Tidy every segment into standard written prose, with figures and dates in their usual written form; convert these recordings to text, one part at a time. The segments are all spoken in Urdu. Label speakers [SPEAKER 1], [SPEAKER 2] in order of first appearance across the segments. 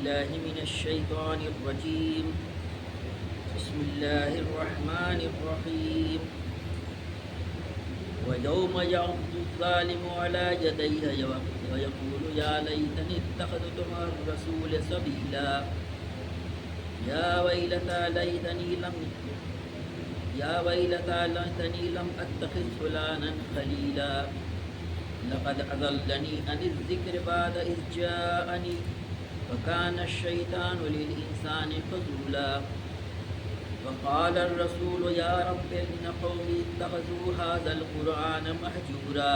[SPEAKER 1] بالله من الشيطان الرجيم. بسم الله الرحمن الرحيم. ويوم يعض الظالم على يديه ويقول يا ليتني اتخذت مع الرسول سبيلا يا ويلتى ليتني لم أتخذ فلانا خليلا لقد أضلني عن الذكر بعد إذ جاءني وكان الشيطان للإنسان خذولا. وقال الرسول يا رب إن قومي اتخذوا هذا القرآن مهجورا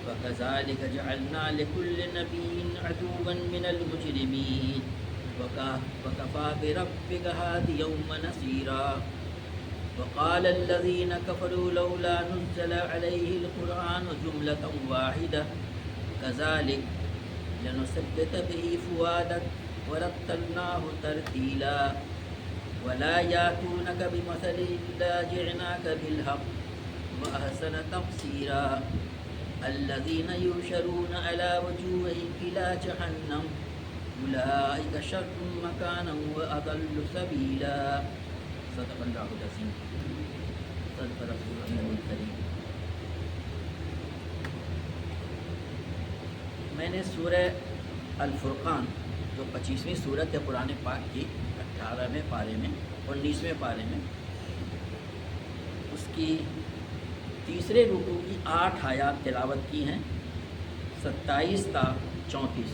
[SPEAKER 1] وكذلك جعلنا لكل نبي عدوا من المجرمين وكفى بربك هاديا ونصيرا. وقال الذين كفروا لولا نزل عليه القرآن جملة واحدة كذلك لنثبت به فؤادك ورتلناه ترتيلا ولا يأتونك بمثل إلا جئناك بالحق وأحسن تفسيرا. الذين يحشرون على وجوههم إلى جهنم أولئك شر مكانا وأضل سبيلا. صدق اللہ العظیم. صدق رسول اللہ الکریم. میں نے سورہ الفرقان جو 25ویں سورت ہے قرآن پاک کی 18ویں پارے میں 19ویں پارے میں اس کی تیسرے رکوع کی 8 آیات تلاوت کی ہیں 27 تا 34.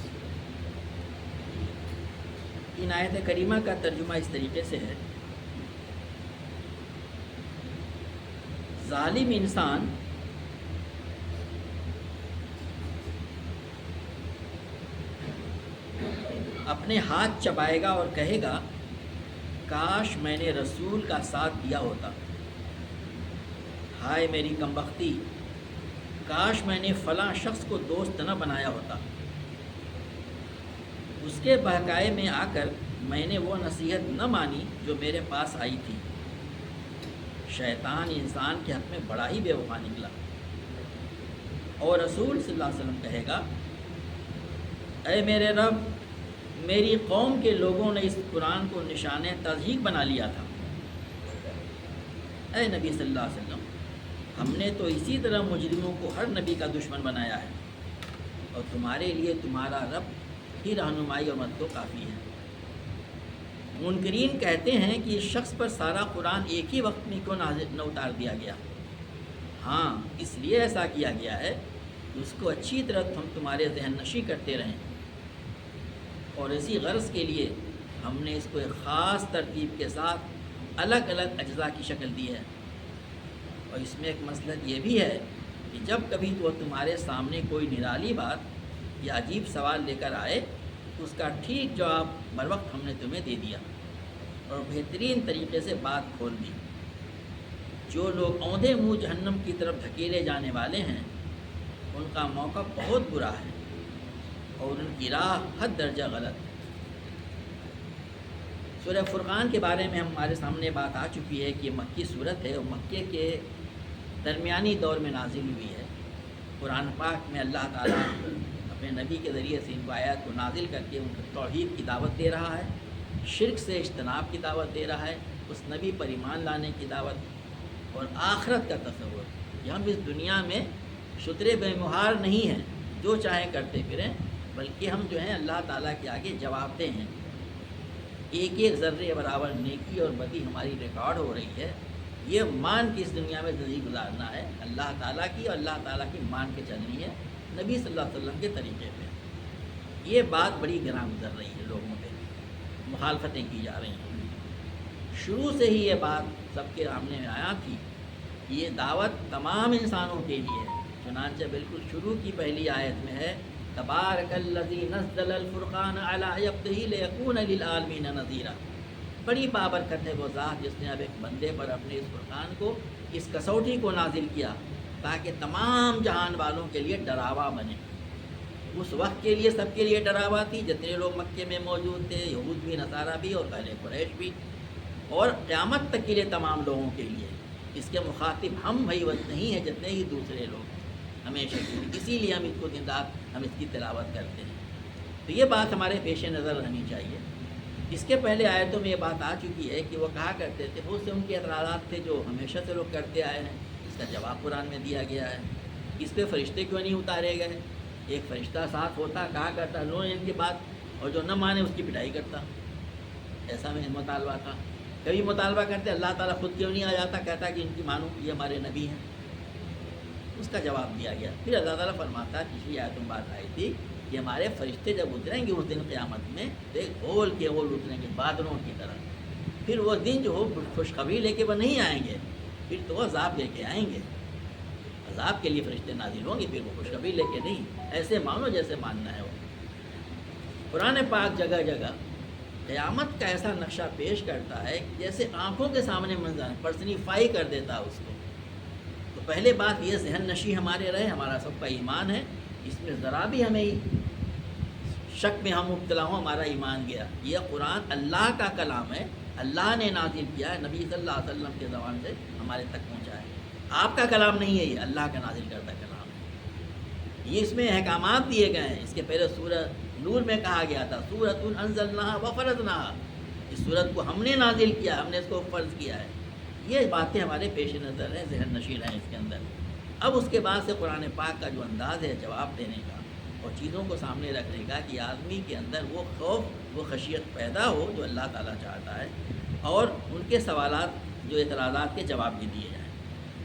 [SPEAKER 1] ان آیت کریمہ کا ترجمہ اس طریقے سے ہے: ظالم انسان اپنے ہاتھ چبائے گا اور کہے گا کاش میں نے رسول کا ساتھ دیا ہوتا، ہائے میری کمبختی، کاش میں نے فلاں شخص کو دوست نہ بنایا ہوتا، اس کے بہکائے میں آ کر میں نے وہ نصیحت نہ مانی جو میرے پاس آئی تھی۔ شیطان انسان کے حق میں بڑا ہی بے وفا نکلا۔ اور رسول صلی اللہ علیہ وسلم کہے گا اے میرے رب، میری قوم کے لوگوں نے اس قرآن کو نشان تضحیق بنا لیا تھا۔ اے نبی صلی اللہ علیہ وسلم، ہم نے تو اسی طرح مجرموں کو ہر نبی کا دشمن بنایا ہے، اور تمہارے لیے تمہارا رب ہی رہنمائی اور مدد کافی ہے۔ منکرین کہتے ہیں کہ اس شخص پر سارا قرآن ایک ہی وقت میں کیوں نہ اتار دیا گیا؟ ہاں، اس لیے ایسا کیا گیا ہے کہ اس کو اچھی طرح ہم تمہارے ذہن نشی کرتے رہیں، اور اسی غرض کے لیے ہم نے اس کو ایک خاص ترتیب کے ساتھ الگ الگ اجزاء کی شکل دی ہے۔ اور اس میں ایک مسئلہ یہ بھی ہے کہ جب کبھی تو تمہارے سامنے کوئی نرالی بات یا عجیب سوال لے کر آئے تو اس کا ٹھیک جواب بر وقت ہم نے تمہیں دے دیا اور بہترین طریقے سے بات کھول دی۔ جو لوگ اوندھے منہ جہنم کی طرف دھکیلے جانے والے ہیں ان کا موقع بہت برا ہے اور ان کی راہ حد درجہ غلط ہے۔ سورہ فرقان کے بارے میں ہمارے سامنے بات آ چکی ہے کہ یہ مکی صورت ہے اور مکے کے درمیانی دور میں نازل ہوئی ہے۔ قرآن پاک میں اللہ تعالیٰ اپنے نبی کے ذریعے سے ان کو آیات کو نازل کر کے ان کو توحید کی دعوت دے رہا ہے، شرک سے اجتناب کی دعوت دے رہا ہے، اس نبی پر ایمان لانے کی دعوت اور آخرت کا تصور کہ ہم اس دنیا میں شترے بے مہار نہیں ہیں جو چاہیں کرتے پھریں، بلکہ ہم جو ہیں اللہ تعالیٰ کے آگے جواب دہ ہیں۔ ایک ایک ذرے برابر نیکی اور بدی ہماری ریکارڈ ہو رہی ہے۔ یہ مان کے اس دنیا میں زندگی گزارنا ہے، اللہ تعالیٰ کی اور اللہ تعالیٰ کی مان کے چلنی ہے نبی صلی اللہ علیہ وسلم کے طریقے پہ۔ یہ بات بڑی گراں گزر رہی ہے، لوگوں پہ مخالفتیں کی جا رہی ہیں۔ شروع سے ہی یہ بات سب کے سامنے آیا تھی کہ یہ دعوت تمام انسانوں کے لیے ہے۔ چنانچہ بالکل شروع کی پہلی آیت میں ہے تبارک الذی نزل الفرقان علی عبدہ لیکون للعالمین نذیرا۔ بڑی بابرکت ہے وہ ذات جس نے اب ایک بندے پر اپنے اس فرقان کو، اس کسوٹی کو نازل کیا تاکہ تمام جہان والوں کے لیے ڈراوا بنے۔ اس وقت کے لیے سب کے لیے ڈراوا تھی، جتنے لوگ مکے میں موجود تھے، یہود بھی، نصارہ بھی اور اہل قریش بھی، اور قیامت تک کے لیے تمام لوگوں کے لیے۔ اس کے مخاطب ہم بھائی نہیں ہیں جتنے ہی دوسرے لوگ ہمیشہ کے لیے، اسی لیے ہم اس کو دن رات ہم اس کی تلاوت کرتے ہیں۔ تو یہ بات ہمارے پیش نظر رہنی چاہیے۔ اس کے پہلے آیتوں میں یہ بات آ چکی ہے کہ وہ کہا کرتے تھے، بہت سے ان کے اعتراضات تھے جو ہمیشہ سے لوگ کرتے آئے ہیں، اس کا جواب قرآن میں دیا گیا ہے۔ اس پہ فرشتے کیوں نہیں اتارے گئے؟ ایک فرشتہ ساتھ ہوتا، کہا کرتا لو ان کی بات، اور جو نہ مانے اس کی پٹائی کرتا۔ ایسا میں مطالبہ تھا۔ کبھی مطالبہ کرتے اللہ تعالیٰ خود کیوں نہیں آ جاتا، کہتا کہ ان کی مانو، یہ ہمارے نبی ہیں۔ اس کا جواب دیا گیا۔ پھر اللہ تعالیٰ فرماتا ہے، پچھلی آیت میں بات آئی تھی کہ ہمارے فرشتے جب اتریں گے اس دن قیامت میں، ایک گول کے گول اتریں گے بادلوں کی طرح۔ پھر وہ دن جو ہو خوشخبری لے کے وہ نہیں آئیں گے، پھر تو عذاب لے کے آئیں گے۔ عذاب کے لیے فرشتے نازل ہوں گے، پھر وہ خوشخبری لے کے نہیں۔ ایسے مانو جیسے ماننا ہے وہ۔ قرآن پاک جگہ جگہ قیامت کا ایسا نقشہ پیش کرتا ہے جیسے آنکھوں کے سامنے منظر پرسنیفائی کر دیتا ہے اس کو۔ تو پہلے بات یہ ذہن نشی ہمارے رہے، ہمارا سب کا ایمان ہے، اس میں ذرا بھی ہمیں شک میں ہم مبتلا ہوں ہمارا ایمان گیا۔ یہ قرآن اللہ کا کلام ہے، اللہ نے نازل کیا ہے، نبی صلی اللہ علیہ وسلم کے زبان سے ہمارے تک پہنچا ہے۔ آپ کا کلام نہیں ہے، یہ اللہ کا نازل کردہ کلام ہے۔ یہ اس میں احکامات دیے گئے ہیں۔ اس کے پہلے سورہ نور میں کہا گیا تھا سورۃ انزلناہا وفرضناہا، اس سورت کو ہم نے نازل کیا، ہم نے اس کو فرض کیا ہے۔ یہ باتیں ہمارے پیش نظر ہیں، ذہن نشین ہیں اس کے اندر۔ اب اس کے بعد سے قرآن پاک کا جو انداز ہے جواب دینے کا اور چیزوں کو سامنے رکھنے کا کہ آدمی کے اندر وہ خوف، وہ خشیت پیدا ہو جو اللہ تعالیٰ چاہتا ہے، اور ان کے سوالات جو اعتراضات کے جواب بھی دیے جائیں۔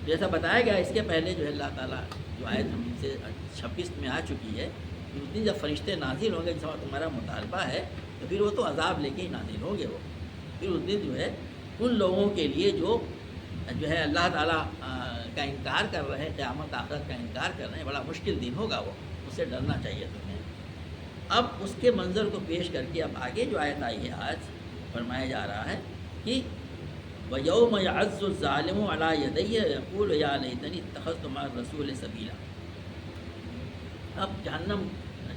[SPEAKER 1] جیسا بتایا گیا اس کے پہلے جو ہے اللہ تعالیٰ جو آیت ہم سے 26 میں آ چکی ہے، اس دن جب فرشتے نازل ہوں گے جس وقت تمہارا مطالبہ ہے، تو پھر وہ تو عذاب لے کے ہی نازل ہوں گے وہ۔ پھر اس دن جو ہے ان لوگوں کے لیے جو ہے اللہ تعالیٰ کا انکار کر رہے ہیں، قیامت آخرت کا انکار کر رہے ہیں، بڑا مشکل دن ہوگا وہ، اس سے ڈرنا چاہیے تمہیں۔ اب اس کے منظر کو پیش کر کے اب آگے جو آیت آئی ہے آج فرمایا جا رہا ہے کہ وَيَوْمَ يَعَزُّ الظَّالِمُ عَلَىٰ يَدَيَّ يَقُولُ يَا لَيْتَنِي اتَّخَذْتُ مَعَ الرَّسُولِ سَبِيلًا۔ اب جہنم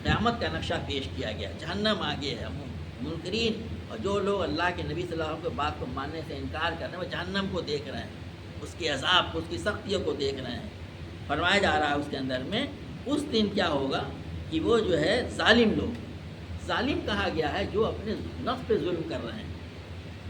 [SPEAKER 1] قیامت کا نقشہ پیش کیا گیا، جہنم آگے ہے، منکرین اور جو لوگ اللہ کے نبی صلی اللہ علیہ وسلم کے بات کو ماننے سے انکار کر رہے ہیں وہ جہنم کو دیکھ رہے ہیں، اس کے عذاب کو، اس کی سختیوں کو دیکھ رہے ہیں۔ فرمایا جا رہا ہے اس کے اندر میں اس دن کیا ہوگا کہ وہ جو ہے ظالم لوگ، ظالم کہا گیا ہے جو اپنے نفس پہ ظلم کر رہے ہیں۔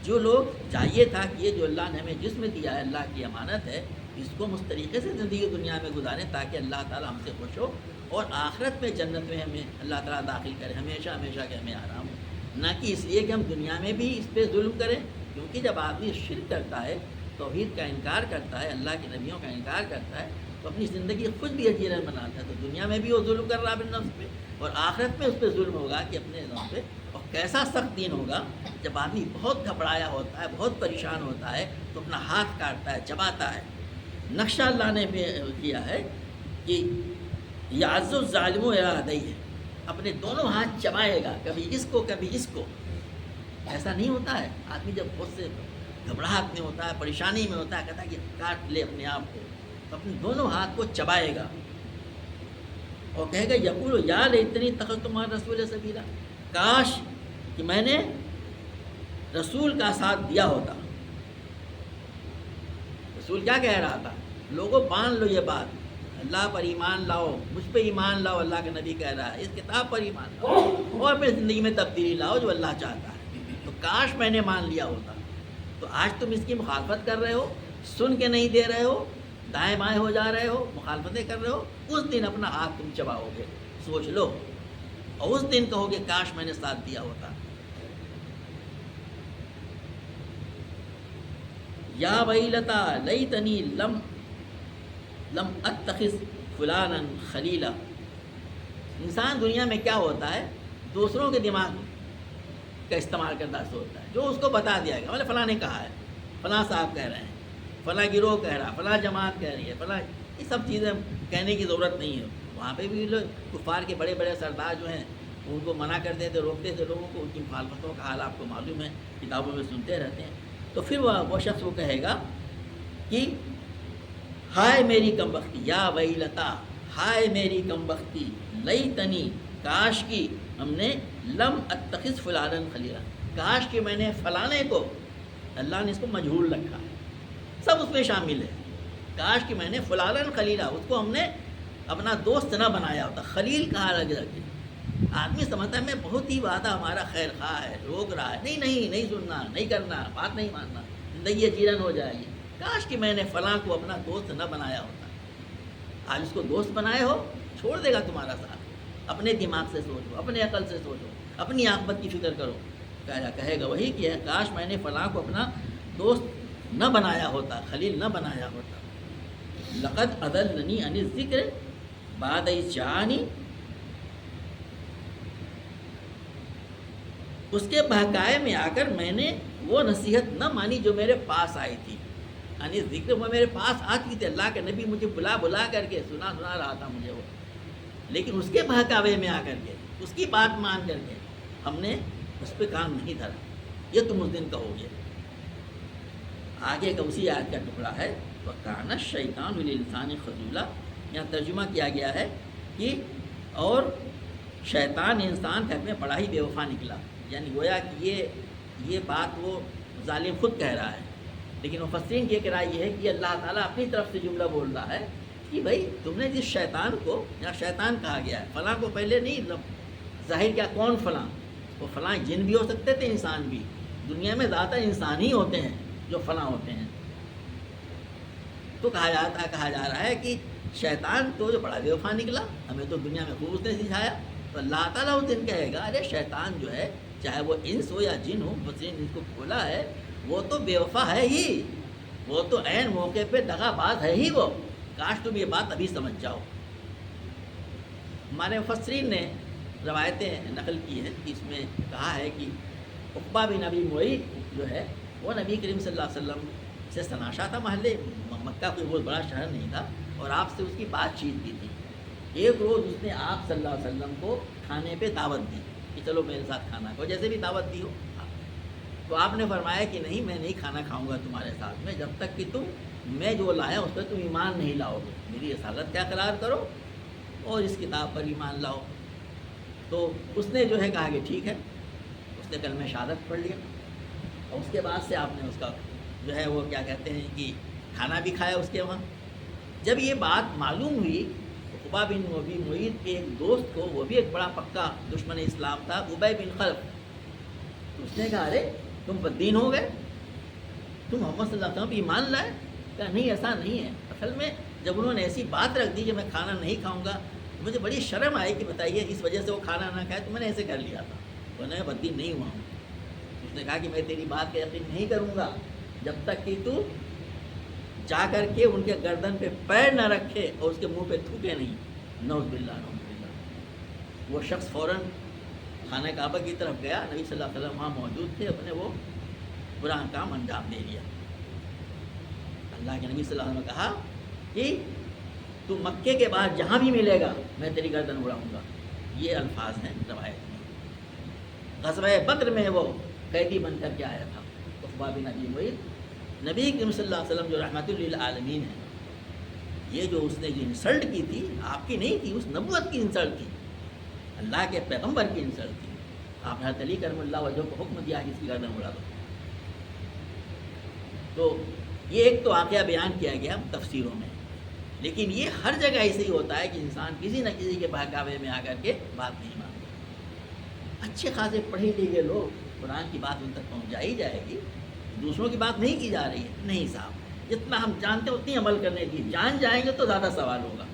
[SPEAKER 1] جو لوگ چاہیے تھا کہ یہ جو اللہ نے ہمیں جسم دیا ہے، اللہ کی امانت ہے، اس کو ہم اس طریقے سے زندگی دنیا میں گزاریں تاکہ اللہ تعالیٰ ہم سے خوش ہو اور آخرت میں جنت میں ہمیں اللہ تعالیٰ داخل کرے، ہمیشہ ہمیشہ کے ہمیں آرام ہو، نہ کہ اس لیے کہ ہم دنیا میں بھی اس پہ ظلم کریں۔ کیونکہ جب آدمی شرک کرتا ہے، توحید کا انکار کرتا ہے، اللہ کے نبیوں کا انکار کرتا ہے، تو اپنی زندگی خود بھی اجیرن بناتا ہے۔ تو دنیا میں بھی وہ ظلم کر رہا ہے اپنے نفس پہ، اور آخرت میں اس پہ ظلم ہوگا کہ اپنے نفس پہ۔ اور کیسا سخت دن ہوگا جب آدمی بہت گھبرایا ہوتا ہے، بہت پریشان ہوتا ہے، تو اپنا ہاتھ کاٹتا ہے، چباتا ہے۔ نقشہ اللہ نے کیا ہے کہ یعز الظالم ارادی ہے، اپنے دونوں ہاتھ چبائے گا، کبھی اس کو کبھی اس کو۔ ایسا نہیں ہوتا ہے، آدمی جب بہت سے گھبراہٹ میں ہوتا ہے، پریشانی میں ہوتا ہے، کہتا ہے کہ کاٹ لے اپنے آپ کو، تو اپنے دونوں ہاتھ کو چبائے گا اور کہے گا یقول یا لیتنی اتخذت مع الرسول سبیلا، کاش کہ میں نے رسول کا ساتھ دیا ہوتا۔ رسول کیا کہہ رہا تھا؟ لوگوں مان لو یہ بات، اللہ پر ایمان لاؤ، مجھ پہ ایمان لاؤ، اللہ کا نبی کہہ رہا ہے، اس کتاب پر ایمان لاؤ اور اپنی زندگی میں تبدیلی لاؤ جو اللہ چاہتا ہے۔ تو کاش میں نے مان لیا ہوتا۔ تو آج تم اس کی مخالفت کر رہے ہو، سن کے نہیں دے رہے ہو، دائیں بائیں ہو جا رہے ہو، مخالفتیں کر رہے ہو، اس دن اپنا ہاتھ تم چباؤ گے، سوچ لو، اور اس دن کہو گے کاش میں نے ساتھ دیا ہوتا۔ یا ویلتا لیتنی لم اتخذ فلانا خلیلا۔ انسان دنیا میں کیا ہوتا ہے، دوسروں کے دماغ کا استعمال کرتا سوچتا ہے، جو اس کو بتا دیا گیا، مطلب فلاں نے کہا ہے، فلاں صاحب کہہ رہے ہیں، فلاں گروہ کہہ رہا ہے، فلاں جماعت کہہ رہی ہے، فلاں، یہ سب چیزیں کہنے کی ضرورت نہیں ہے۔ وہاں پہ بھی لوگ کفار کے بڑے بڑے سردار جو ہیں ان کو منع کرتے تھے، روکتے تھے لوگوں کو، ان کی مخالفتوں کا حال آپ کو معلوم ہے، کتابوں میں سنتے رہتے ہیں۔ تو پھر وہ شخص وہ کہے گا کہ ہائے میری کم بختی، یا ویلتا، ہائے میری کم بختی، لیتنی، کاش کی ہم نے لم اتخذ فلانا خلیلا، کاش کہ میں نے فلانے کو، اللہ نے اس کو مجہول رکھا ہے، سب اس میں شامل ہے، کاش کہ میں نے فلانا خلیلا، اس کو ہم نے اپنا دوست نہ بنایا ہوتا۔ خلیل کہا لگ رکھے، آدمی سمجھتا ہے میں بہت ہی وعدہ ہمارا خیر خواہ ہے، روک رہا ہے، نہیں سننا، نہیں کرنا، بات نہیں ماننا، زندگی چیرن ہو جائے گی۔ کاش کہ میں نے فلاں کو اپنا دوست نہ بنایا ہوتا۔ آج اس کو دوست بنائے ہو، چھوڑ دے گا تمہارا ساتھ۔ اپنے دماغ سے سوچو، اپنے عقل سے سوچو، اپنی عاقبت کی فکر کرو۔ کہے گا وہی کہ کاش میں نے فلاں کو اپنا دوست نہ بنایا ہوتا، خلیل نہ بنایا ہوتا۔ لقد اضلنی عن الذکر بعد اذ جاءنی، اس کے بہکائے میں آ کر میں نے وہ نصیحت نہ مانی جو میرے پاس آئی تھی۔ یعنی ذکر وہ میرے پاس آتی تھی، اللہ کے نبی مجھے بلا کر کے سنا رہا تھا مجھے وہ، لیکن اس کے بہکاوے میں آ کر کے، اس کی بات مان کر کے ہم نے اس پہ کام نہیں دھرا۔ یہ تم اس دن کہو گے۔ آگے کا اسی آیت کا ٹکڑا ہے، وَكَانَ الشَّيْطَانُ لِلْإِنسَانِ خَذُولًا۔ یہاں ترجمہ کیا گیا ہے کہ اور شیطان انسان کے حق میں بڑا ہی بے وفا نکلا، یعنی گویا کہ یہ بات وہ ظالم خود کہہ رہا ہے، لیکن مفسرین کی ایک رائے یہ ہے کہ اللہ تعالیٰ اپنی طرف سے جملہ بول رہا ہے کہ بھائی تم نے جس شیطان کو، یہاں شیطان کہا گیا ہے، فلاں کو پہلے نہیں ظاہر کیا کون فلاں، وہ فلاں جن بھی ہو سکتے تھے، انسان بھی، دنیا میں زیادہ انسان ہی ہوتے ہیں جو فلاں ہوتے ہیں۔ تو کہا جا رہا ہے کہ شیطان تو جو بڑا بے وفا نکلا، ہمیں تو دنیا میں خوب اس نے سکھایا، تو اللہ تعالیٰ اس دن کہے گا ارے شیطان جو ہے چاہے وہ انس ہو یا جن ہو، بس ان کو کھولا ہے، وہ تو بے وفا ہے ہی، وہ تو عین موقع پہ دغا باز ہے ہی وہ، کاش تم یہ بات ابھی سمجھ جاؤ۔ ہمارے مفسرین نے روایتیں نقل کی ہیں کہ اس میں کہا ہے کہ عقبہ بن ابی معیط جو ہے وہ نبی کریم صلی اللہ علیہ وسلم سے سناشا تھا، محلے مکہ کوئی بہت بڑا شہر نہیں تھا، اور آپ سے اس کی بات چیت بھی تھی۔ ایک روز اس نے آپ صلی اللہ علیہ وسلم کو کھانے پہ دعوت دی کہ چلو میرے ساتھ کھانا کھاؤ، جیسے بھی دعوت دی ہو۔ تو آپ نے فرمایا کہ نہیں، میں نہیں کھانا کھاؤں گا تمہارے ساتھ میں جب تک کہ میں جو لایا اس پر تم ایمان نہیں لاؤ گے، میری رسالت کا اقرار کرو اور اس کتاب پر ایمان لاؤ۔ تو اس نے جو ہے کہا کہ ٹھیک ہے، اس نے کلمہ شہادت پڑھ لیا، اور اس کے بعد سے آپ نے اس کا جو ہے وہ کیا کہتے ہیں کہ کھانا بھی کھایا اس کے وہاں۔ جب یہ بات معلوم ہوئی، عقبہ بن ابی معیط کے ایک دوست کو، وہ بھی ایک بڑا پکا دشمن اسلام تھا، ابی بن خلف، تو اس نے کہا ارے تم بددین ہو گئے، تم محمد صلی اللہ علیہ وسلم پہ ایمان لائے؟ کہا نہیں ایسا نہیں ہے، اصل میں جب انہوں نے ایسی بات رکھ دی کہ میں کھانا نہیں کھاؤں گا، مجھے بڑی شرم آئی کہ بتائیے اس وجہ سے وہ کھانا نہ کھائے، تو میں نے ایسے کر لیا تھا، ورنہ میں بددین نہیں ہوا ہوں۔ اس نے کہا کہ میں تیری بات کا یقین نہیں کروں گا جب تک کہ تو جا کر کے ان کے گردن پہ پیر نہ رکھے اور اس کے منہ پہ تھوکے نہیں۔ نعوذ باللہ نعوذ باللہ۔ وہ شخص فوراً خانہ کعبہ کی طرف گیا، نبی صلی اللہ علیہ وسلم وہاں موجود تھے، اپنے وہ برا کام انجام دے دیا۔ اللہ کے نبی صلی اللہ علیہ وسلم نے کہا کہ تو مکے کے بعد جہاں بھی ملے گا میں تیری گردن اڑاؤں گا۔ یہ الفاظ ہیں روایت میں۔ غزوہ بدر میں وہ قیدی بن کر کے آیا تھا عقبہ بن ابی معیط۔ نبی کریم صلی اللہ علیہ وسلم جو رحمت للعالمین ہے، یہ جو اس نے جو انسلٹ کی تھی آپ کی نہیں تھی، اس نبوت کی انسلٹ تھی، اللہ کے پیغمبر کی انسلٹ تھی۔ آپ نے حضرت علی کرم اللہ وجہ کو حکم دیا کہ اس کی گردن اڑا دو۔ تو یہ ایک تو واقعہ بیان کیا گیا تفسیروں میں، لیکن یہ ہر جگہ ایسے ہی ہوتا ہے کہ انسان کسی نہ کسی کے بہکاوے میں آ کر کے بات نہیں مانتا۔ اچھے خاصے پڑھے لکھے لوگ، قرآن کی بات ان تک پہنچائی جائے گی، دوسروں کی بات نہیں کی جا رہی ہے، نہیں صاحب، جتنا ہم جانتے ہیں اتنی عمل کرنے کی، جان جائیں گے تو زیادہ سوال ہوگا۔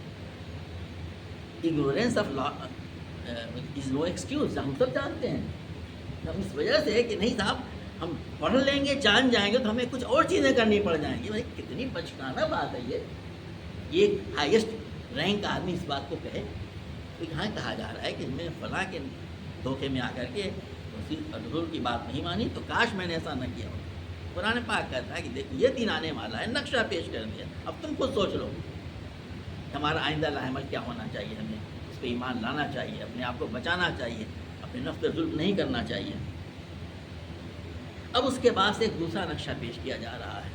[SPEAKER 1] Ignorance of law is no excuse, ہم سب جانتے ہیں، ہم اس وجہ سے کہ نہیں صاحب ہم پڑھ لیں گے، جان جائیں گے تو ہمیں کچھ اور چیزیں کرنی پڑ جائیں گی۔ بھائی کتنی بچکانہ بات ہے یہ ہائیسٹ رینک آدمی اس بات کو کہے۔ تو یہاں کہا جا رہا ہے کہ میں فلاں کے دھوکے میں آ کر کے رسول کی بات نہیں مانی، تو کاش میں نے ایسا نہ کیا ہوتا۔ قرآن پاک کہتا ہے کہ دیکھو یہ دن آنے والا ہے، نقشہ پیش کر دیا، اب تم خود سوچ لو ہمارا آئندہ لاحمل کیا ہونا چاہیے، ہمیں اس پہ ایمان لانا چاہیے، اپنے آپ کو بچانا چاہیے، اپنے نفس پہ ظلم نہیں کرنا چاہیے۔ اب اس کے بعد سے ایک دوسرا نقشہ پیش کیا جا رہا ہے،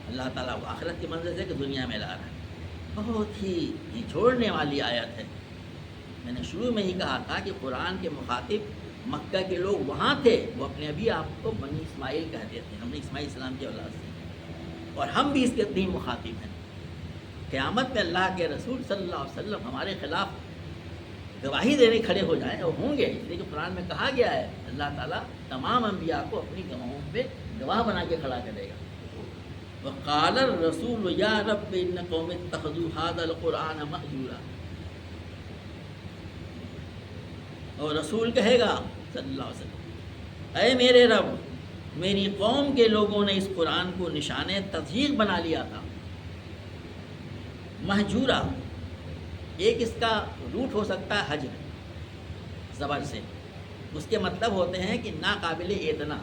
[SPEAKER 1] اللہ تعالیٰ وہ آخرت کی منزل سے کہ دنیا میں لا رہا ہے۔ بہت ہی چھوڑنے والی آیت ہے۔ میں نے شروع میں ہی کہا تھا کہ قرآن کے مخاطب مکہ کے لوگ وہاں تھے، وہ اپنے ابھی آپ کو بنی اسماعیل کہتے تھے، ہم نے اسماعیل السلام کی اولاد سے، اور ہم بھی اس کے تین مخاطب ہیں۔ قیامت میں اللہ کے رسول صلی اللہ علیہ وسلم ہمارے خلاف گواہی دینے کھڑے ہو جائیں اور ہوں گے، اس لیے کہ قرآن میں کہا گیا ہے اللہ تعالیٰ تمام انبیاء کو اپنی گواہوں پہ گواہ بنا کے کھڑا کرے گا۔ وقال الرسول یا رب ان قوم اتخذوا هذا القرآن مہجورا، اور رسول کہے گا صلی اللہ علیہ وسلم، اے میرے رب، میری قوم کے لوگوں نے اس قرآن کو نشان تضحیق بنا لیا تھا۔ مہجورا ایک اس کا روٹ ہو سکتا ہے حجر، زبر سے، اس کے مطلب ہوتے ہیں کہ ناقابل اعتنا،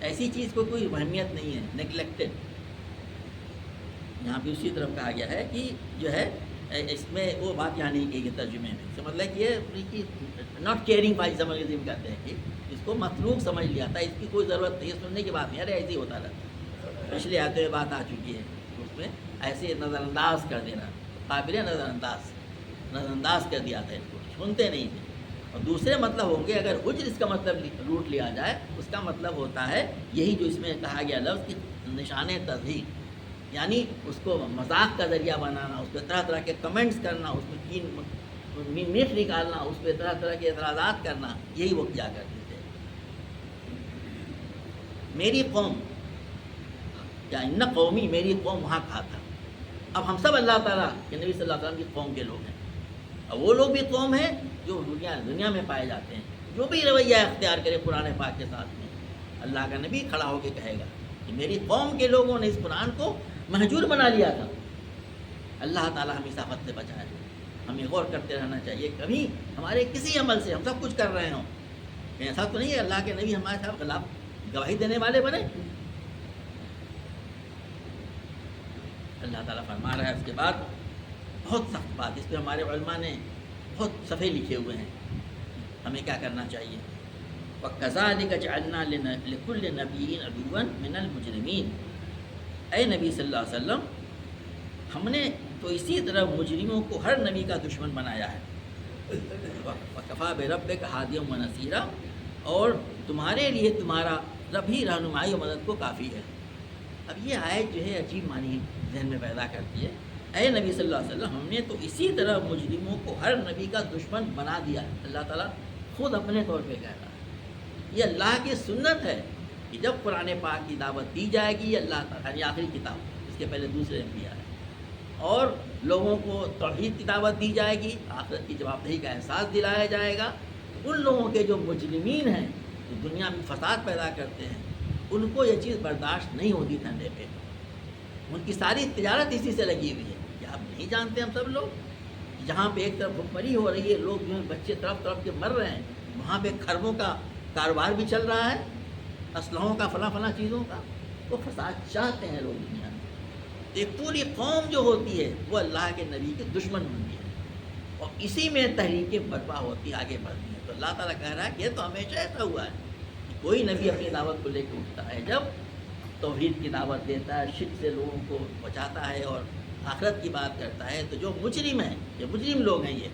[SPEAKER 1] ایسی چیز کو کوئی اہمیت نہیں ہے، نیگلیکٹڈ۔ یہاں بھی اسی طرف کہا گیا ہے کہ جو ہے اس میں وہ بات یہاں نہیں کی گئی ترجمے میں، اس کا مطلب یہ ناٹ کیئرنگ بائی سمجھم کہتے ہیں کہ اس کو مطلوب سمجھ لیا تھا، اس کی کوئی ضرورت نہیں ہے، سننے کی بات نہیں، ارے ایسے ہی ہوتا رہتا ہے۔ پچھلے آتے ہوئے بات آ چکی ہے، اس میں ایسے نظر انداز کر دینا، قابل نظر انداز کر دیا تھا، ان کو سنتے نہیں تھے۔ اور دوسرے مطلب ہوں گے، اگر حجر اس کا مطلب روٹ لیا جائے، اس کا مطلب ہوتا ہے یہی جو اس میں کہا گیا لفظ کہ نشان تضحیق، یعنی اس کو مذاق کا ذریعہ بنانا، اس پہ طرح طرح کے کمنٹس کرنا، اس میں میٹ نکالنا، اس پہ طرح طرح کے اعتراضات کرنا، یہی وہ کیا کرتے تھے۔ میری قوم یا ان قومی، میری قوم وہاں کہا تھا۔ اب ہم سب اللہ تعالیٰ کے نبی صلی اللہ علیہ وسلم کی قوم کے لوگ ہیں، اور وہ لوگ بھی قوم ہیں جو دنیا میں پائے جاتے ہیں، جو بھی رویہ اختیار کرے قرآن پاک کے ساتھ میں، اللہ کا نبی کھڑا ہو کے کہے گا کہ میری قوم کے لوگوں نے اس قرآن کو مہجور بنا لیا تھا۔ اللہ تعالیٰ ہمیں صافت سے بچائے، ہمیں غور کرتے رہنا چاہیے، کبھی ہمارے کسی عمل سے ہم سب کچھ کر رہے ہوں، ایسا تو نہیں ہے اللہ کے نبی ہمارے ساتھ خلاف گواہی دینے والے بنے۔ اللہ تعالیٰ فرما رہا ہے اس کے بعد بہت سخت بات، اس پہ ہمارے علماء نے بہت صفحے لکھے ہوئے ہیں ہمیں کیا کرنا چاہیے۔ وَكَذَلِكَ جَعَلْنَا لِكُلِّ نَبِيٍّ عَدُوًّا مِنَ الْمُجْرِمِينَ، اے نبی صلی اللہ علیہ وسلم، ہم نے تو اسی طرح مجرموں کو ہر نبی کا دشمن بنایا ہے۔ وَكَفَىٰ بِرَبِّكَ هَادِيًا وَنَصِيرًا، اور تمہارے لیے تمہارا رب ہی رہنمائی و مدد کو کافی ہے۔ اب یہ آیت جو ہے عجیب معنی ذہن میں پیدا کرتی ہے۔ اے نبی صلی اللہ علیہ وسلم، ہم نے تو اسی طرح مجرموں کو ہر نبی کا دشمن بنا دیا ہے۔ اللہ تعالیٰ خود اپنے طور پہ کہہ رہا ہے، یہ اللہ کی سنت ہے کہ جب قرآن پاک کی دعوت دی جائے گی، یہ اللہ تعالیٰ یعنی آخری کتاب، اس کے پہلے دوسرے انبیاء ہیں، اور لوگوں کو توحید کی دعوت دی جائے گی، آخرت کی جواب دہی کا احساس دلایا جائے گا، ان لوگوں کے جو مجرمین ہیں، جو دنیا میں فساد پیدا کرتے ہیں، ان کو یہ چیز برداشت نہیں ہوتی ٹھنڈے پہ، ان کی ساری تجارت اسی سے لگی ہوئی ہے۔ کیا آپ نہیں جانتے ہم سب لوگ، جہاں پہ ایک طرف بھوکمری ہو رہی ہے، لوگ جو ہیں بچے طرف طرف کے مر رہے ہیں، وہاں پہ خربوں کا کاروبار بھی چل رہا ہے، اسلحوں کا، فلاں چیزوں کا، وہ فساد چاہتے ہیں لوگ دنیا میں۔ ایک پوری قوم جو ہوتی ہے وہ اللہ کے نبی کے دشمن ہوتی ہے، اور اسی میں تحریکیں برپا ہوتی آگے بڑھتی ہیں۔ تو اللہ تعالیٰ کہہ رہا ہے کہ یہ تو ہمیشہ ایسا ہوا ہے کہ کوئی نبی اپنی دعوت کو لے کے اٹھتا ہے، جب توحید کی دعوت دیتا ہے، شرک سے لوگوں کو بچاتا ہے اور آخرت کی بات کرتا ہے، تو جو مجرم ہیں، یہ مجرم لوگ ہیں،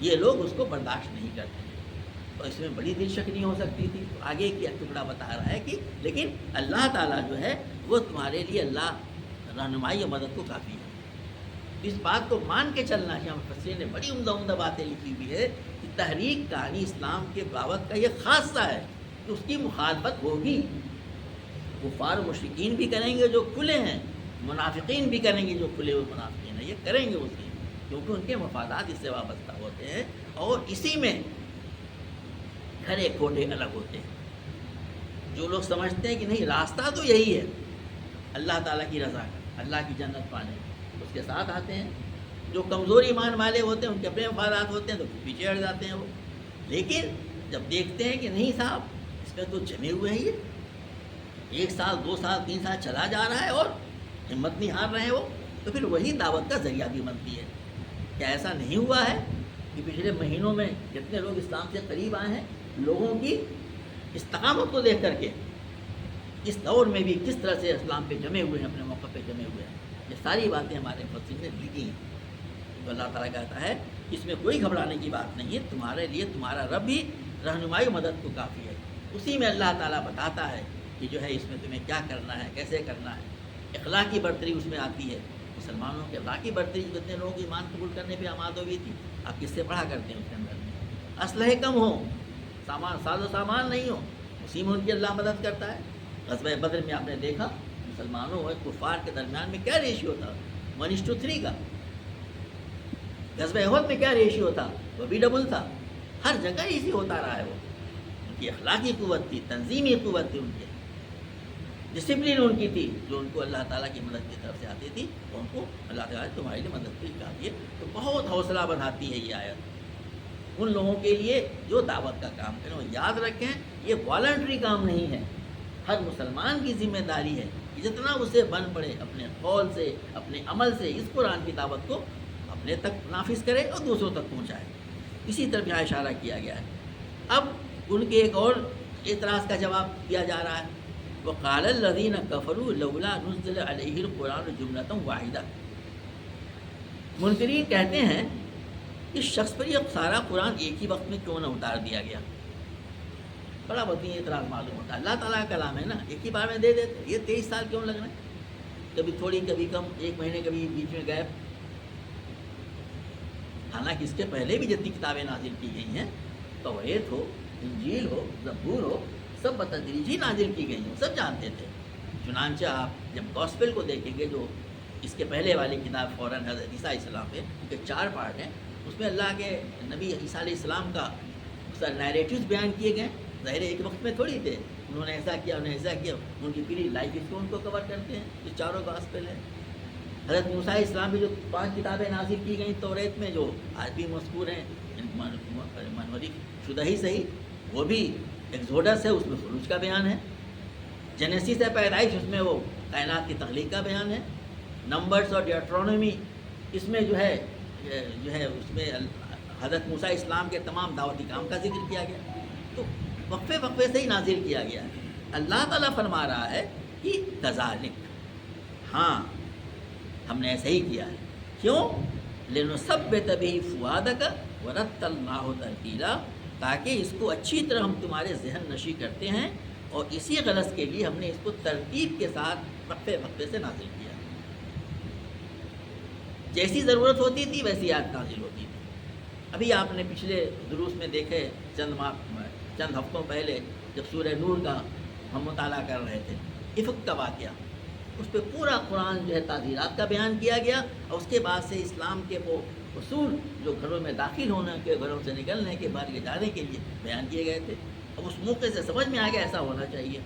[SPEAKER 1] یہ لوگ اس کو برداشت نہیں کرتے ہیں۔ تو اس میں بڑی دل شکنی ہو سکتی تھی۔ تو آگے کی ٹکڑا بتا رہا ہے کہ لیکن اللہ تعالیٰ جو ہے وہ تمہارے لیے اللہ رہنمائی اور مدد کو کافی ہے۔ اس بات کو مان کے چلنا ہے۔ مفسرین نے بڑی عمدہ باتیں لکھی ہوئی ہے کہ تحریک کہانی اسلام کے دعوت کا یہ خاصہ ہے کہ اس کی مخالفت ہوگی، کفار و مشرکین بھی کریں گے جو کھلے ہیں، منافقین بھی کریں گے جو کھلے ہوئے منافقین ہیں، یہ کریں گے اس کی، کیونکہ ان کے مفادات اس سے وابستہ ہوتے ہیں، اور اسی میں کھڑے کھوٹے الگ ہوتے ہیں۔ جو لوگ سمجھتے ہیں کہ نہیں راستہ تو یہی ہے اللہ تعالیٰ کی رضا کا، اللہ کی جنت پانے کا، اس کے ساتھ آتے ہیں۔ جو کمزور ایمان والے ہوتے ہیں، ان کے اپنے مفادات ہوتے ہیں، تو پیچھے ہٹ جاتے ہیں وہ۔ لیکن جب دیکھتے ہیں کہ نہیں صاحب اس میں تو جمے ہوئے ہیں، یہ 1 سال 2 سال 3 سال چلا جا رہا ہے اور ہمت نہیں ہار رہے ہیں وہ، تو پھر وہی دعوت کا ذریعہ بھی بنتی ہے۔ کیا ایسا نہیں ہوا ہے کہ پچھلے مہینوں میں جتنے لوگ اسلام سے قریب آئے ہیں، لوگوں کی استقامت کو دیکھ کر کے اس دور میں بھی کس طرح سے اسلام پہ جمے ہوئے ہیں، اپنے موقع پہ جمے ہوئے ہیں، یہ ساری باتیں ہمارے مفسرین نے لکھی ہیں۔ تو اللہ تعالیٰ کہتا ہے اس میں کوئی گھبرانے کی بات نہیں ہے، تمہارے لیے تمہارا رب ہی رہنمائی مدد کو کافی ہے۔ اسی میں اللہ تعالیٰ بتاتا ہے کہ جو ہے اس میں تمہیں کیا کرنا ہے، کیسے کرنا ہے۔ اخلاقی برتری اس میں آتی ہے، مسلمانوں کے اخلاقی برتری، جتنے لوگوں کی ایمان قبول کرنے پہ آماد ہوئی تھی، آپ کس سے پڑھا کرتے ہیں اس کے اندر میں؟ اسلحے کم ہوں، ساز و سامان نہیں ہو، اسی میں ان کی اللہ مدد کرتا ہے۔ غزوہ بدر میں آپ نے دیکھا مسلمانوں اور کفار کے درمیان میں کیا ریشیو تھا، 1:3 کا۔ غزوہ احد میں کیا ریشیو تھا، وہ بھی ڈبل تھا۔ ہر جگہ اسی ہوتا رہا ہے۔ وہ ان کی اخلاقی قوت تھی، تنظیمی قوت تھی، ان کی ڈسپلن ان کی تھی، جو ان کو اللہ تعالیٰ کی مدد کی طرف سے آتی تھی، اور ان کو اللہ تعالیٰ تمہارے لیے مدد کی جاتی ہے۔ تو بہت حوصلہ بڑھاتی ہے یہ آیت ان لوگوں کے لیے جو دعوت کا کام کریں۔ اور یاد رکھیں یہ والنٹری کام نہیں ہے، ہر مسلمان کی ذمہ داری ہے کہ جتنا اسے بن پڑے اپنے قول سے، اپنے عمل سے اس قرآن کی دعوت کو اپنے تک نافذ کرے اور دوسروں تک پہنچائے۔ اسی طرف یہاں اشارہ کیا گیا ہے۔ اب ان کے ایک اور اعتراض کا جواب دیا جا رہا ہے، وقال الذین کفروا لولا نزل علیہ القرآن جملۃ واحدہ۔ منکرین کہتے ہیں اس شخص پر یہ سارا قرآن ایک ہی وقت میں کیوں نہ اتار دیا گیا؟ بڑا بدین اعتراض معلوم ہوتا ہے۔ اللہ تعالیٰ کا کلام ہے نا، ایک ہی بار میں دے دیتے، یہ 23 سال کیوں لگنا ہے؟ کبھی تھوڑی کبھی کم، 1 مہینے کبھی بیچ میں گیپ۔ حالانکہ اس کے پہلے بھی جتنی کتابیں نازل کی گئی ہیں، توریت ہو، انجیل ہو، زبور ہو، سب بتدریج ہی نازل کی گئی ہیں، سب جانتے تھے۔ چنانچہ آپ جب گاسپل کو دیکھیں گے، جو اس کے پہلے والی کتاب فوراً حضرت عیسیٰ علیہ السلام ہے، ان کے 4 پارٹ ہیں، اس میں اللہ کے نبی عیسیٰ علیہ السلام کا نیریٹیوز بیان کیے گئے۔ ظاہر ایک وقت میں تھوڑی تھے، انہوں نے ایسا کیا، انہوں نے ایسا کیا، ان کی پوری لائف اس کو ان کو کور کرتے ہیں، جو 4 گاسپل ہیں۔ حضرت موسیٰ علیہ السلام کی جو 5 کتابیں نازل کی گئیں توریت میں، جو آج بھی مذکور ہیں، منورک شدہ ہی صحیح، وہ بھی ایکزوڈس ہے، اس میں خروج کا بیان ہے۔ جینیسس ہے پیدائش، اس میں وہ کائنات کی تخلیق کا بیان ہے۔ نمبرز اور ڈیوٹرونومی اس میں جو ہے اس میں حضرت موسیٰ علیہ السلام کے تمام دعوتی کام کا ذکر کیا گیا۔ تو وقفے وقفے سے ہی نازل کیا گیا ہے۔ اللہ تعالیٰ فرما رہا ہے کہ کذالک، ہاں ہم نے ایسے ہی کیا ہے۔ کیوں؟ لنثبت به فؤادک ورتلناہ ترتیلا، تاکہ اس کو اچھی طرح ہم تمہارے ذہن نشی کرتے ہیں، اور اسی غرض کے لیے ہم نے اس کو ترتیب کے ساتھ وقفے وقفے سے نازل کیا۔ جیسی ضرورت ہوتی تھی ویسی آیت نازل ہوتی تھی۔ ابھی آپ نے پچھلے دروس میں دیکھے، چند ہفتوں پہلے جب سورہ نور کا ہم مطالعہ کر رہے تھے، افق کا واقعہ، اس پہ پورا قرآن جو ہے تعزیرات کا بیان کیا گیا، اور اس کے بعد سے اسلام کے وہ اصول جو گھروں میں داخل ہونے کے، گھروں سے نکلنے کے، باہر کے جانے کے لیے بیان کیے گئے تھے۔ اب اس موقع سے سمجھ میں آ گیا ایسا ہونا چاہیے،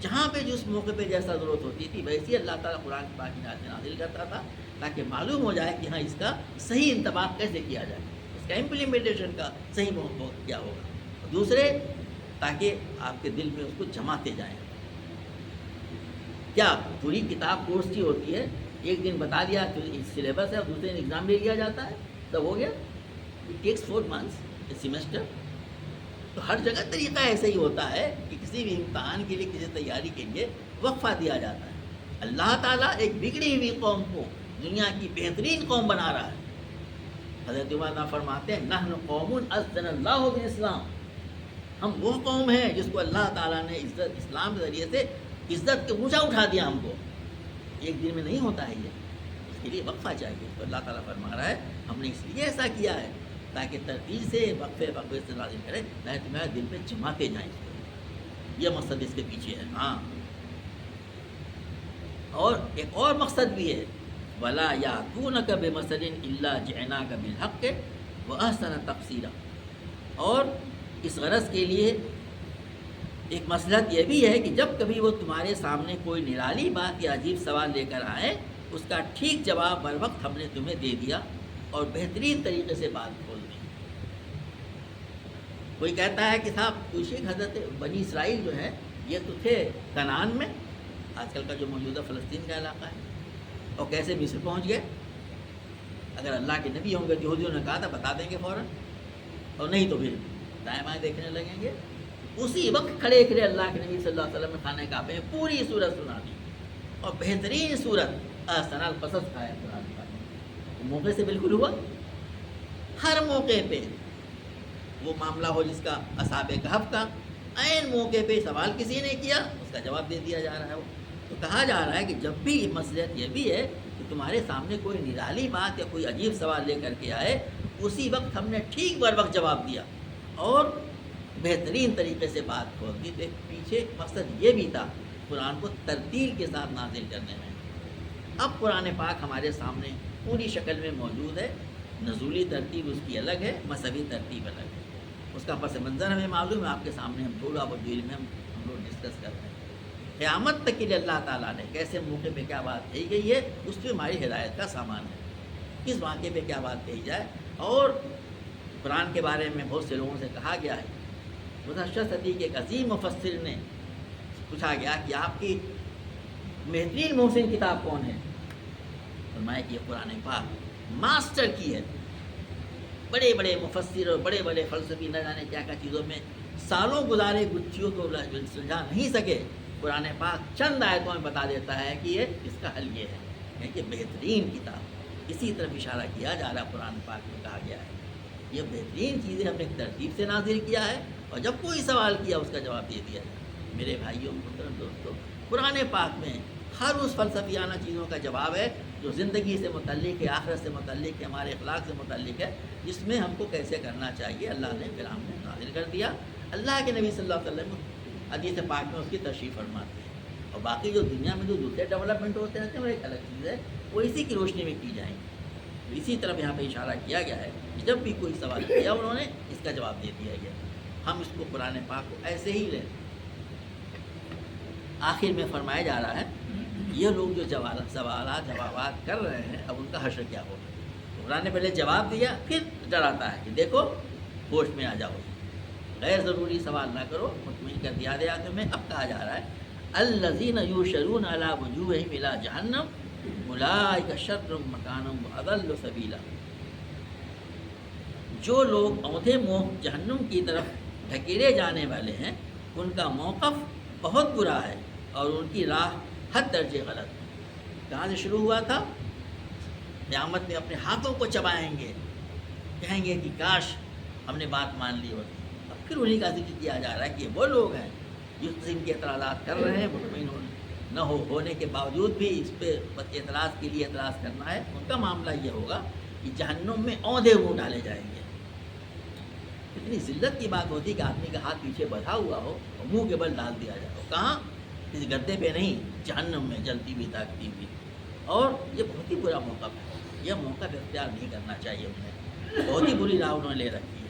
[SPEAKER 1] جہاں پہ جس موقع پہ جیسا ضرورت ہوتی تھی ویسے اللہ تعالیٰ قرآن کی پاک آیتیں نازل کرتا تھا، تاکہ معلوم ہو جائے کہ ہاں اس کا صحیح انطباق کیسے کیا جائے، اس کا امپلیمنٹیشن کا صحیح موقع کیا ہوگا۔ اور دوسرے، تاکہ آپ کے دل میں اس کو جماتے جائیں۔ کیا پوری کتاب کورس کی ہوتی ہے، ایک دن بتا دیا کہ سلیبس ہے، اور دوسرے دن ایگزام لے لیا جاتا ہے، تب ہو گیا؟ It takes 4 months semester. تو ہر جگہ طریقہ ایسے ہی ہوتا ہے کہ کسی بھی امتحان کے لیے، کسی تیاری کے لیے وقفہ دیا جاتا ہے۔ اللہ تعالیٰ ایک بگڑی ہوئی قوم کو دنیا کی بہترین قوم بنا رہا ہے۔ حضرت عمر فرماتے ہیں، نحن قوم اذن اللہ بالاسلام، ہم وہ قوم ہیں جس کو اللہ تعالیٰ نے عزت، اسلام کے ذریعے سے عزت کے اونچا اٹھا دیا ہم کو۔ ایک دن میں نہیں ہوتا ہے یہ، اس کے لیے وقفہ چاہیے۔ تو اللہ تعالیٰ فرما رہا ہے ہم نے اس لیے ایسا کیا ہے تاکہ ترتیب سے وقفے وقفے سے نازل کرے، تاکہ تمہارے دل پہ جماتے جائیں۔ یہ مقصد اس کے پیچھے ہے۔ ہاں، اور ایک اور مقصد بھی ہے، وَلَا يَأْتُونَكَ بِمَثَلٍ إِلَّا جِئْنَاكَ بِالْحَقِّ وَأَحْسَنَ تَفْسِيرًا۔ اور اس غرض کے لیے ایک مصلحت یہ بھی ہے کہ جب کبھی وہ تمہارے سامنے کوئی نرالی بات یا عجیب سوال لے کر آئے، اس کا ٹھیک جواب بر وقت ہم نے تمہیں دے دیا، اور بہترین طریقے سے بات کھول دی۔ کوئی کہتا ہے کہ صاحب پوچھیے، حضرت بنی اسرائیل جو ہے یہ تو تھے کنعان میں، آج کل کا جو موجودہ فلسطین کا علاقہ ہے، اور کیسے مصر پہنچ گئے؟ اگر اللہ کے نبی ہوں گے، یہودیوں نے کہا تھا بتا دیں گے فوراً، اور نہیں تو پھر دائیں بائیں دیکھنے لگیں گے۔ اسی وقت کھڑے کھڑے اللہ کے نبی صلی اللہ علیہ وسلم نے خانہ کعبہ میں پوری صورت سنا دی، اور بہترین صورت احسن القصص کا ہے قرآن پاک۔ موقع سے بالکل ہوا، ہر موقع پہ وہ معاملہ ہو جس کا اصحاب کہف کا، عین موقع پہ سوال کسی نے کیا، اس کا جواب دے دیا جا رہا ہے۔ وہ تو کہا جا رہا ہے کہ جب بھی مصلحت یہ بھی ہے کہ تمہارے سامنے کوئی نرالی بات یا کوئی عجیب سوال لے کر کے آئے، اسی وقت ہم نے ٹھیک بر وقت جواب دیا اور بہترین طریقے سے بات کھول دی. تو پیچھے مقصد یہ بھی تھا قرآن کو ترتیل کے ساتھ نازل کرنے میں. اب قرآن پاک ہمارے سامنے پوری شکل میں موجود ہے. نزولی ترتیب اس کی الگ ہے, مذہبی ترتیب الگ ہے. اس کا پس منظر ہمیں معلوم ہے, آپ کے سامنے ہم تھوڑا بہت علم میں ہم لوگ ڈسکس کر رہے ہیں. قیامت تک کے لیے اللہ تعالیٰ نے کیسے موقع پہ کیا بات کہی گئی ہے, اس پہ ہماری ہدایت کا سامان ہے. کس واقعے پہ کیا بات کہی جائے. اور قرآن کے بارے میں بہت سے لوگوں سے کہا گیا ہے. گزشتہ صدی کے ایک عظیم مفسر نے پوچھا گیا کہ آپ کی بہترین محسن کتاب کون ہے. فرمایا کہ یہ قرآن پاک ماسٹر کی ہے. بڑے بڑے مفسر اور بڑے بڑے فلسفی نہ جانے کیا کیا چیزوں میں سالوں گزارے گتھیوں کو سلجھا نہیں سکے. قرآن پاک چند آیتوں میں بتا دیتا ہے کہ یہ اس کا حل یہ ہے کہ بہترین کتاب. اسی طرف اشارہ کیا جا رہا قرآن پاک میں کہا گیا ہے یہ بہترین چیزیں ہم نے ایک ترتیب سے نازل کیا ہے, اور جب کوئی سوال کیا اس کا جواب دے دیا ہے. میرے بھائیوں محترم دوستوں, قرآن پاک میں ہر اس فلسفیانہ چیزوں کا جواب ہے جو زندگی سے متعلق ہے, آخرت سے متعلق ہے, ہمارے اخلاق سے متعلق ہے, جس میں ہم کو کیسے کرنا چاہیے اللہ نے پھر ہم نے نازل کر دیا. اللہ کے نبی صلی اللہ علیہ وسلم حدیث پاک میں اس کی تشریح فرماتے ہیں. اور باقی جو دنیا میں جو دوسرے ڈیولپمنٹ ہوتے ہیں وہ ایک الگ چیز ہے, وہ اسی کی روشنی میں کی جائیں. اسی طرف یہاں پہ اشارہ کیا گیا ہے کہ جب بھی کوئی سوال کیا انہوں نے اس کا جواب دے دیا گیا. ہم اس کو قرآن پاک کو ایسے ہی لیں. آخر میں فرمایا جا رہا ہے یہ لوگ جو سوالات جوابات کر رہے ہیں اب ان کا حشر کیا ہوگا. قرآن نے پہلے جواب دیا پھر ڈراتا ہے کہ دیکھو ہوش میں آ جاؤ, غیر ضروری سوال نہ کرو, مطمئن کر دیا دیا آخر میں. اب کہا جا رہا ہے الذین یوشرون علی وجوہہم الی جہنم اولئک شر مکانا واضل سبیلا. جو لوگ اونھے منہ جہنم کی طرف دھکیلے جانے والے ہیں ان کا موقف بہت برا ہے اور ان کی راہ حد درجے غلط. کہاں سے شروع ہوا تھا؟ قیامت میں اپنے ہاتھوں کو چبائیں گے, کہیں گے کہ کاش ہم نے بات مان لی ہوتی. اب پھر انہیں کا ذکر کیا جا رہا ہے کہ یہ وہ لوگ ہیں جس قسم کے اعتراضات کر رہے ہیں, مطمئن نہ ہونے کے باوجود بھی اس پہ اعتراض کے لیے اعتراض کرنا ہے. ان کا معاملہ یہ ہوگا کہ جہنم میں اوندھے منہ ڈالے جائیں گے. اتنی ذلت کی بات ہوتی کہ آدمی کا ہاتھ پیچھے بندھا ہوا ہو اور منہ کے بل ڈال دیا جائے. کہاں؟ اس گدے پہ نہیں, جہنم میں جلتی ہوئی تاکتی ہوئی. اور یہ بہت ہی برا موقف ہے. یہ موقف اختیار نہیں کرنا چاہیے انہیں. بہت ہی بری راہ انہوں نے لے رکھی ہے.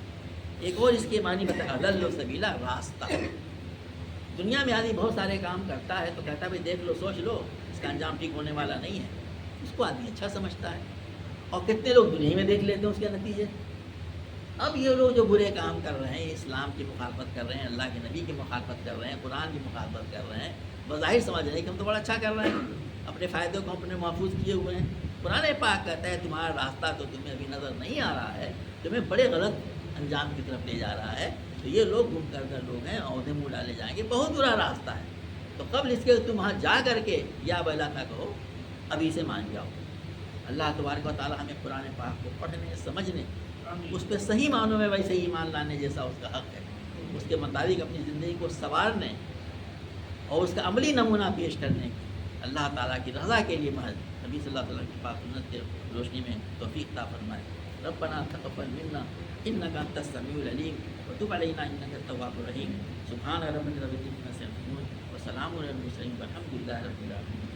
[SPEAKER 1] ایک اور اس کے معنی بتا اضل سبیلا, راستہ. دنیا میں آدمی بہت سارے کام کرتا ہے تو کہتا ہے بھائی دیکھ لو, سوچ لو, اس کا انجام ٹھیک ہونے والا نہیں ہے. اس کو آدمی اچھا سمجھتا ہے. اور کتنے لوگ دنیا میں دیکھ لیتے ہیں اس کے نتیجے. اب یہ لوگ جو برے کام کر رہے ہیں, اسلام کی مخالفت کر رہے ہیں, اللہ کے نبی کی مخالفت کر رہے ہیں, قرآن کی مخالفت کر رہے ہیں, بظاہر سمجھ رہے ہیں کہ ہم تو بڑا اچھا کر رہے ہیں, اپنے فائدے کو اپنے محفوظ کیے ہوئے ہیں. قرآن پاک کہتا ہے تمہارا راستہ تو تمہیں ابھی نظر نہیں آ رہا ہے, تمہیں بڑے غلط انجام کی طرف لے جا رہا ہے. تو یہ لوگ گم کر لوگ ہیں, اوندھے منہ ڈالے جائیں گے, بہت برا راستہ ہے. تو قبل اس کے تم وہاں جا کر کے یا بلا نہ کہو, ابھی سے مان جاؤ. اللہ تبارک و تعالیٰ ہمیں قرآن پاک کو پڑھنے, سمجھنے, اس پہ صحیح معنوں میں ویسے ایمان لانے جیسا اس کا حق ہے, اس کے مطابق اپنی زندگی کو سنوارنے اور اس کا عملی نمونہ پیش کرنے کی اللہ تعالیٰ کی رضا کے لیے محض نبی صلی اللہ علیہ وسلم کی پاک سنت کے روشنی میں توفیق عطا فرمائے. ربنا تقبل منا انک انت السمیع العلیم وتب علینا انک التواب الرحیم. سبحان ربک رب العزۃ عما یصفون وسلام علی المرسلین والحمد للہ رب العالمین.